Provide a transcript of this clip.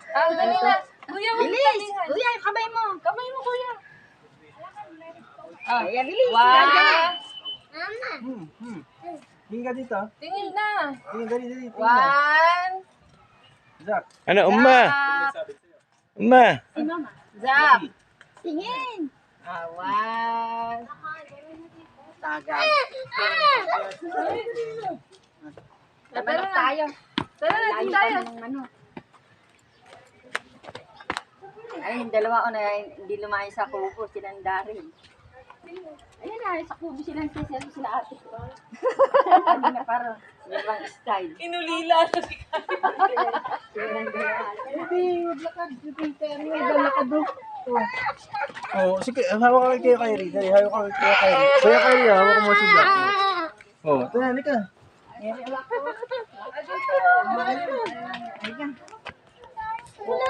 Dali na. Kuya, huwag Bilis! talingan. Kuya, yung kamay mo. Kamay mo, kuya. Ayan, bilis. One. Tingin ka dito. Tingin na. Tingin, dali, dali. Tingin na. One. Zak. Ano, umma? Zap. Umma? Si mama. Zap. Tingin. One. Tagad. Tara Tayo na. tayo. Tara na, Layo dun pa tayo. ng ano. Ay, yung dalawa ko na hindi lumayo sa kubo, silang Daryl. Ayun na, sa kubo silang siselo sila ate. Ano na parang ibang style. Inulila sa Silang dalawa. Hindi, maglakad. Maglakad doon. Oh, sige, hawak ka kay Kyrie. Dali, hawak ka kay Kyrie. Kuya Kyrie, hawak mo si Zak. Oh, ito na, halika. Wala.